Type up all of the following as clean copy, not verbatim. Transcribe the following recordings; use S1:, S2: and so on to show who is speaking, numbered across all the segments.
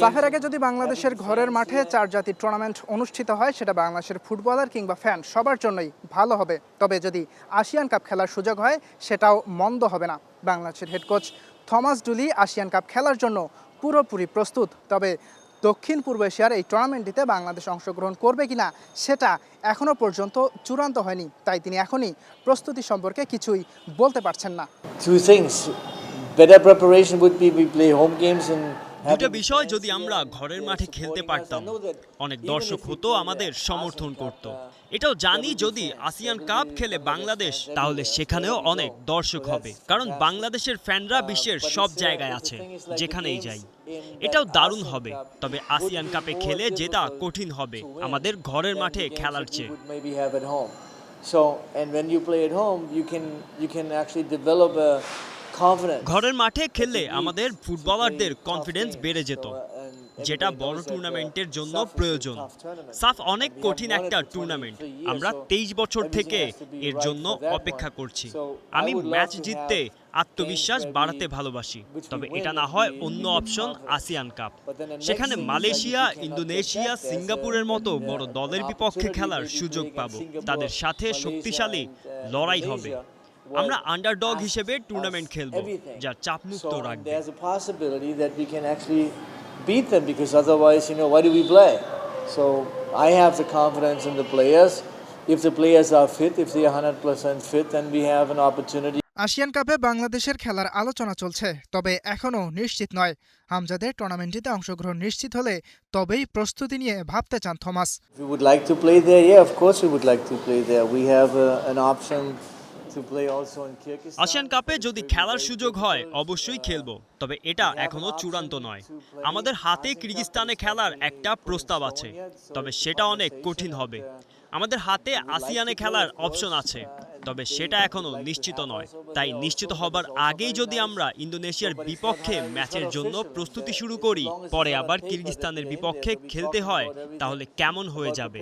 S1: সাফের আগে যদি বাংলাদেশের ঘরের মাঠে 4 জাতির টুর্নামেন্ট অনুষ্ঠিত হয় সেটা বাংলাদেশের ফুটবলার কিংবা ফ্যান সবার জন্যই ভালো হবে। তবে যদি আসিয়ান কাপ খেলার সুযোগ হয় সেটাও মন্দ হবে না। বাংলাদেশের head coach Thomas Dooley ASEAN cup খেলার জন্য পুরোপুরি প্রস্তুত। তবে দক্ষিণ পূর্ব এশিয়ার এই টুর্নামেন্টটিতে বাংলাদেশ অংশগ্রহণ করবে কিনা সেটা এখনও পর্যন্ত চূড়ান্ত হয়নি, তাই তিনি এখনই প্রস্তুতি সম্পর্কে কিছুই বলতে পারছেন না।
S2: দুটো বিষয়, যদি আমরা ঘরের মাঠে খেলতে পারতাম অনেক দর্শক হতো, আমাদের সমর্থন করত। এটাও জানি যদি আসিয়ান কাপ খেলে বাংলাদেশ, তাহলে সেখানেও অনেক দর্শক হবে, কারণ বাংলাদেশের ফ্যানরা বিশ্বের সব জায়গায় আছে, যেখানেই যাই। এটাও দারুণ হবে। তবে আসিয়ান কাপে খেলে জেতা কঠিন হবে আমাদের ঘরের মাঠে খেলার চেয়ে। ঘরের মাঠে খেললে আমাদের ফুটবলারদের কনফিডেন্স বেড়ে যেত, যেটা বড় টুর্নামেন্টের জন্য প্রয়োজন। সাফ অনেক কঠিন একটা টুর্নামেন্ট, আমরা 23 বছর থেকে এর জন্য অপেক্ষা করছি। আমি ম্যাচ জিততে আত্মবিশ্বাস বাড়াতে ভালোবাসি, তবে এটা না হয় অন্য অপশন আসিয়ান কাপ। সেখানে মালয়েশিয়া, ইন্দোনেশিয়া, সিঙ্গাপুরের মতো বড় দলের বিপক্ষে খেলার সুযোগ পাবো। তাদের সাথে শক্তিশালী লড়াই হবে। আমরা আন্ডারডগ হিসেবে টুর্নামেন্ট খেলব, যা চাপমুক্ত রাখবে।
S3: beat them, because otherwise, why do we play? So I have the confidence in the players. If the players are fit, if they are 100% fit, then we have an opportunity.
S1: ASEAN কাপে বাংলাদেশের খেলার আলোচনা চলছে, তবে এখনও নিশ্চিত নয়। আমজাদের টুর্নামেন্টটিতে অংশগ্রহণ নিশ্চিত হলে তবেই প্রস্তুতি নিয়ে ভাবতে চান Thomas.
S3: We would like to play there. Yeah, of course we would like to play there. We have an option to play also in Kyrgyzstan.
S2: ASEAN কাপে যদি খেলার সুযোগ হয় অবশ্যই খেলবো, তবে এটা এখনো চূড়ান্ত নয়। আমাদের হাতে কিরগিজস্তানে খেলার একটা প্রস্তাব আছে, তবে সেটা অনেক কঠিন হবে। আমাদের হাতে আসিয়ানে খেলার অপশন আছে, তবে সেটা এখনো নিশ্চিত নয়। তাই নিশ্চিত হবার আগেই যদি আমরা ইন্দোনেশিয়ার বিপক্ষে ম্যাচের জন্য প্রস্তুতি শুরু করি, পরে আবার কিরগিজস্তানের বিপক্ষে খেলতে হয়, তাহলে কেমন হয়ে যাবে।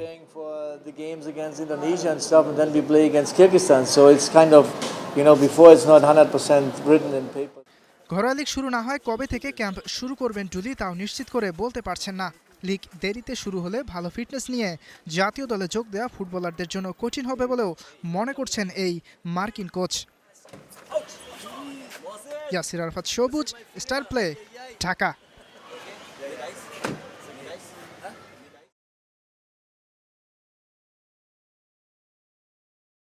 S1: ঘরোয়া লিগ শুরু না হয় কবে থেকে ক্যাম্প শুরু করবেন ডুলি তাও নিশ্চিত করে বলতে পারছেন না। লিগ দেরিতে শুরু হলে ভালো ফিটনেস নিয়ে জাতীয় দলে যোগ দেওয়া ফুটবলারদের জন্য কঠিন হবে বলেও মনে করছেন এই মার্কিন কোচ। ইয়াসির আরাফাত সবুজ, স্টার প্লে, ঢাকা।